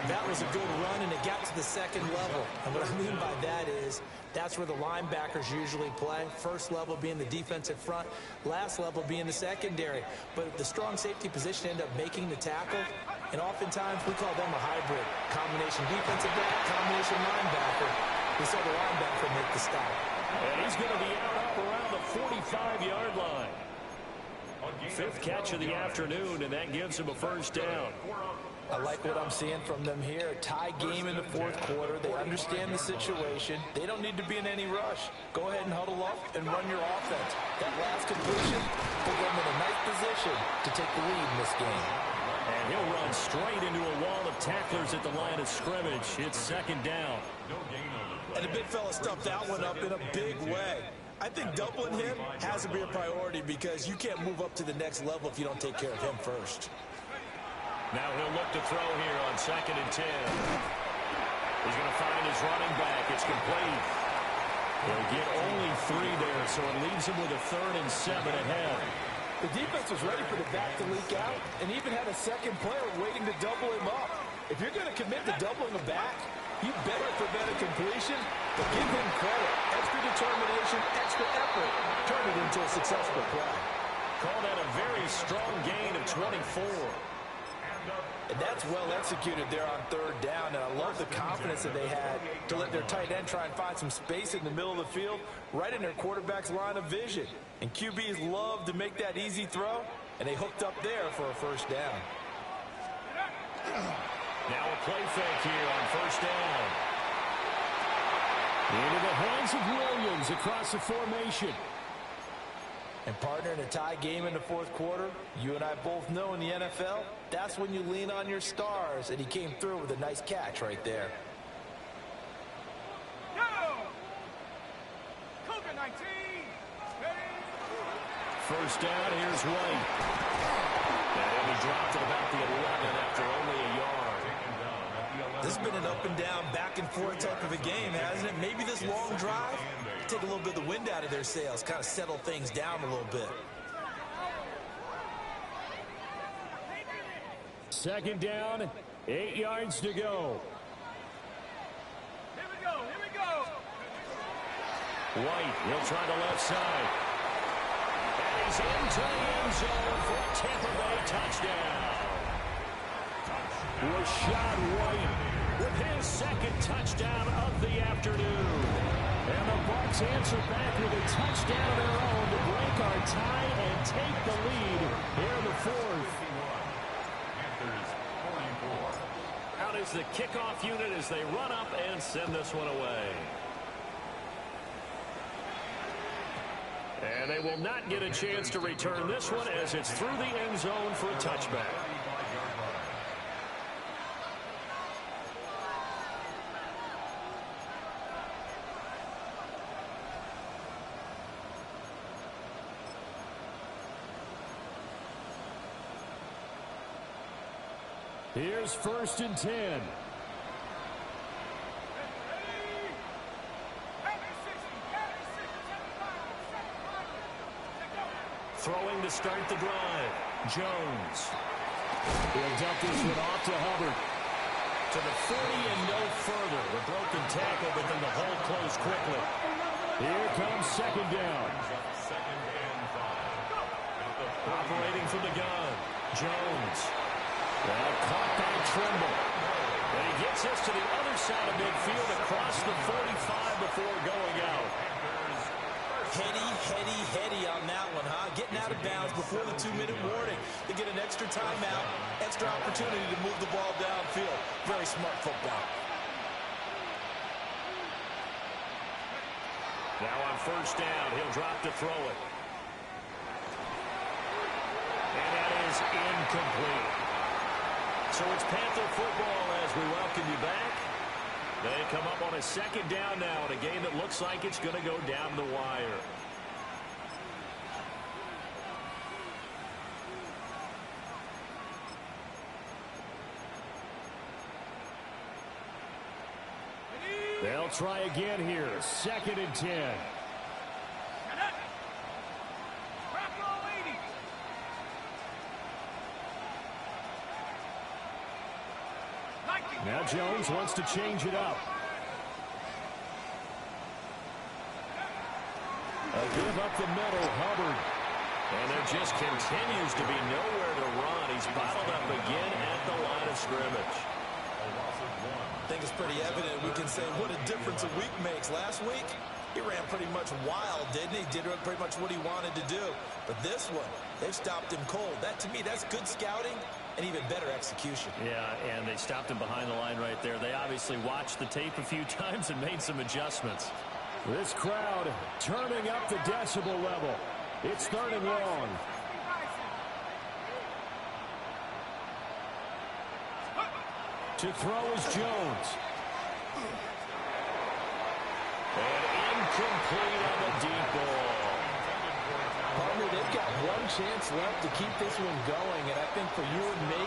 That was a good run, and it got to the 2nd level. And what I mean by that is that's where the linebackers usually play. 1st level being the defensive front, last level being the secondary. But the strong safety position ended up making the tackle, and oftentimes we call them a hybrid. Combination defensive back, combination linebacker. We saw the linebacker make the stop. And he's going to be out up around the 45-yard line. 5th catch of the afternoon, and that gives him a 1st down. I like what I'm seeing from them here. A tie game in the 4th quarter. They understand the situation. They don't need to be in any rush. Go ahead and huddle up and run your offense. That last completion put them in a nice position to take the lead in this game. And he'll run straight into a wall of tacklers at the line of scrimmage. It's 2nd down. And the big fella stuffed that one up in a big way. I think doubling him has to be a priority because you can't move up to the next level if you don't take care of him first. Now he'll look to throw here on 2nd and 10. He's going to find his running back. It's complete. They'll get only 3 there, so it leaves him with a 3rd and 7 ahead. The defense was ready for the back to leak out and even had a 2nd player waiting to double him up. If you're going to commit to doubling a back, you better prevent a completion, but give him credit. Extra determination, extra effort. Turn it into a successful play. Call that a very strong gain of 24. And that's well executed there on third down, and I love the confidence that they had to let their tight end try and find some space in the middle of the field, right in their quarterback's line of vision. And QBs love to make that easy throw, and they hooked up there for a first down. Now a play fake here on first down. Into the hands of Williams across the formation. And partner, in a tie game in the fourth quarter, you and I both know in the NFL, that's when you lean on your stars, and he came through with a nice catch right there. First down, here's White. And he dropped at about the 11 after only a yard. This has been an up and down, back and forth type of a game, hasn't it? Maybe this long drive, take a little bit of the wind out of their sails, kind of settle things down a little bit. Second down, 8 yards to go. Here we go. White, he'll try the left side. And he's into the end zone for a Tampa Bay touchdown. Rashad White with his second touchdown of the afternoon. And the Bucs answer back with a touchdown of their own to break our tie and take the lead here in the fourth. Out is the kickoff unit as they run up and send this one away. And they will not get a chance to return this one as it's through the end zone for a touchback. Here's first and 10. Throwing to start the drive. Jones. He'll dump this one off to Hubbard. To the 40 and no further. The broken tackle, but then the hole closed quickly. Here comes second down. Operating from the gun. Jones. Well, caught by Trimble. And he gets us to the other side of midfield across the 45 before going out. Heady on that one, huh? Getting out of bounds before the 2-minute warning. They get an extra timeout, extra opportunity to move the ball downfield. Very smart football. Now on first down, he'll drop to throw it. And that is incomplete. So it's Panther football as we welcome you back. They come up on a second down now in a game that looks like it's going to go down the wire. They'll try again here. Second and 10. Now Jones wants to change it up. A give up the middle, Hubbard. And there just continues to be nowhere to run. He's bottled up again at the line of scrimmage. I think it's pretty evident. We can say what a difference a week makes. Last week, he ran pretty much wild, didn't he? Did pretty much what he wanted to do. But this one, they've stopped him cold. That, to me, that's good scouting and even better execution. Yeah, and they stopped him behind the line right there. They obviously watched the tape a few times and made some adjustments. This crowd turning up the decibel level. It's third and long. To throw is Jones. And incomplete on the deep ball. Partner, they've got one chance left to keep this one going, and I think for you and me,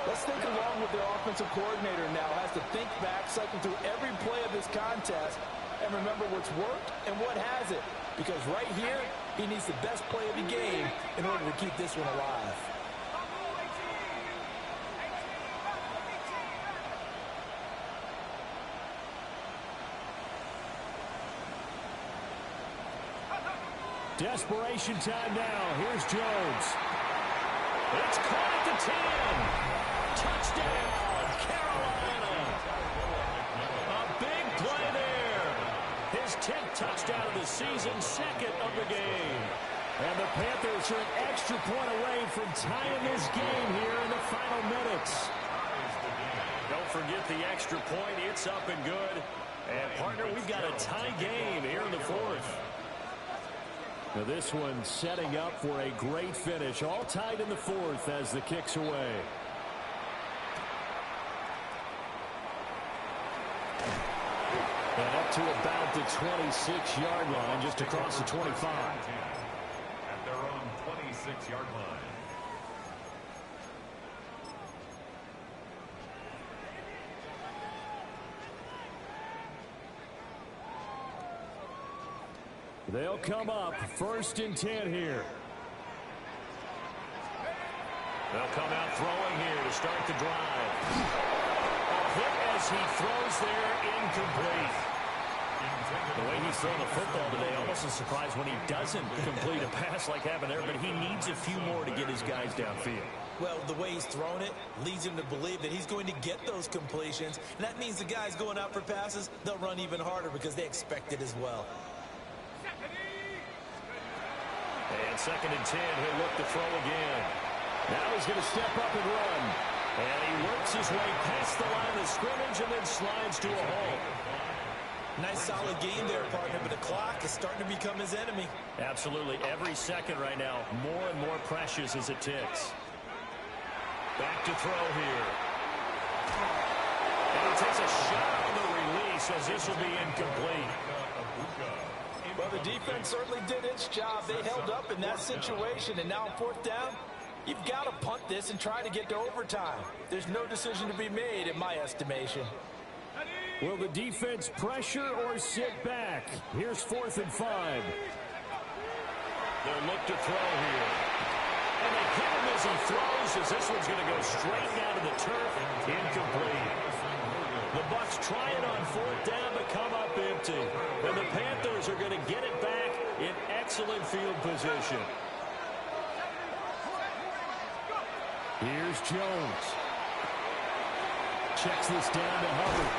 let's think along with their offensive coordinator now. Has to think back, cycle through every play of this contest, and remember what's worked and what hasn't. Because right here, he needs the best play of the game in order to keep this one alive. Desperation time now. Here's Jones. It's caught at the 10. Touchdown, Carolina. A big play there. His 10th touchdown of the season, second of the game. And the Panthers are an extra point away from tying this game here in the final minutes. Don't forget the extra point. It's up and good. And, partner, we've got a tie game here in the fourth. Now this one setting up for a great finish. All tied in the fourth as the kick's away. And up to about the 26-yard line, just across the 25. At their own 26-yard line. They'll come up 1st and 10 here. They'll come out throwing here to start the drive. A hit as he throws there, incomplete. The way he's throwing the football today, almost a surprise when he doesn't complete a pass like happened there, but he needs a few more to get his guys downfield. Well, the way he's thrown it leads him to believe that he's going to get those completions, and that means the guys going out for passes, they'll run even harder because they expect it as well. And 2nd and 10, he'll look to throw again. Now he's going to step up and run. And he works his way past the line of scrimmage and then slides to a halt. Nice solid game there, partner, but the clock is starting to become his enemy. Absolutely. Every second right now, more and more precious as it ticks. Back to throw here. And he takes a shot on the release as this will be incomplete. Well, the defense certainly did its job. They held up in that situation, and now on 4th down, you've got to punt this and try to get to overtime. There's no decision to be made in my estimation. Will the defense pressure or sit back? Here's 4th and 5. They'll look to throw here. And they hit him as he throws, as this one's going to go straight down to the turf. Incomplete. The Bucs try it on 4th down but come up empty. And the Panthers are going to get it back in excellent field position. Here's Jones. Checks this down to Hubbard.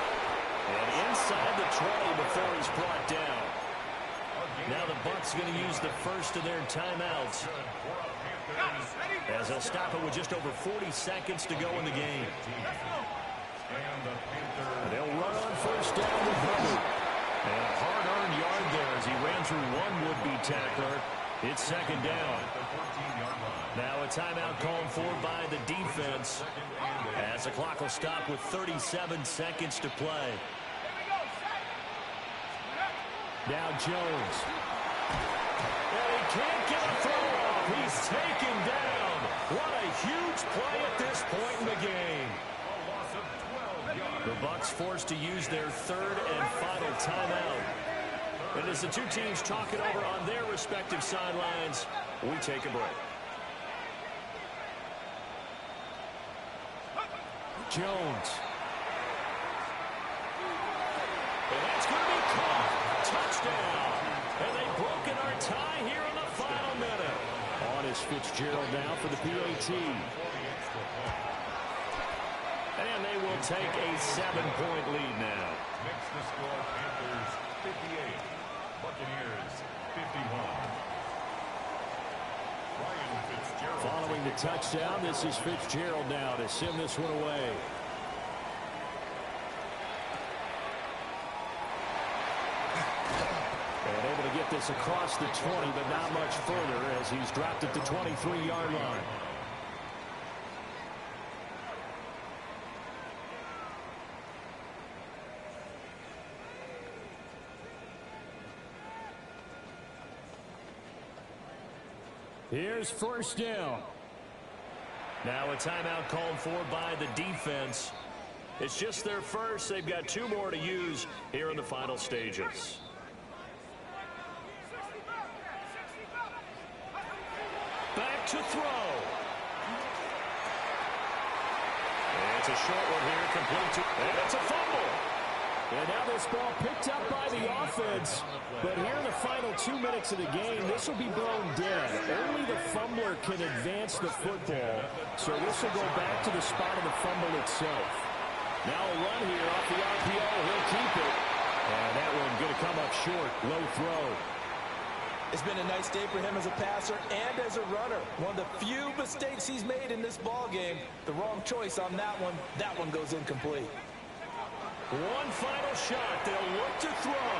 And inside the 20 before he's brought down. Now the Bucs going to use the first of their timeouts, as they'll stop it with just over 40 seconds to go in the game. They'll run on 1st down with Hubbard. And a hard-earned yard there as he ran through one would-be tackler. It's 2nd down. Now a timeout called for by the defense, as the clock will stop with 37 seconds to play. Now Jones. And he can't get a throw off. He's taken down. What a huge play at this point in the game. The Bucs forced to use their 3rd and final timeout. And as the two teams talk it over on their respective sidelines, we take a break. Jones. And that's going to be caught. Touchdown. And they've broken our tie here in the final minute. On is Fitzgerald now for the PAT. And they will take a 7-point lead now. Makes the score Panthers 58, Buccaneers 51. Ryan Fitzgerald. Following the touchdown, this is Fitzgerald now to send this one away. And able to get this across the 20, but not much further as he's dropped at the 23-yard line. Here's 1st down. Now a timeout called for by the defense. It's just their first. They've got 2 more to use here in the final stages. Back to throw. And it's a short one here, complete to, and it's a fumble. And now this ball picked up by the offense. But here in the final 2 minutes of the game, this will be blown dead. Only the fumbler can advance the football. So this will go back to the spot of the fumble itself. Now a run here off the RPO. He'll keep it. And that one going to come up short. Low throw. It's been a nice day for him as a passer and as a runner. One of the few mistakes he's made in this ball game. The wrong choice on that one. That one goes incomplete. One final shot. They'll look to throw.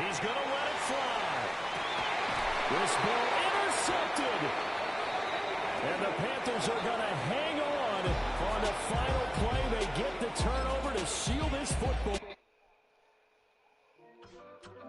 He's going to let it fly. This ball intercepted. And the Panthers are going to hang on the final play. They get the turnover to seal this football.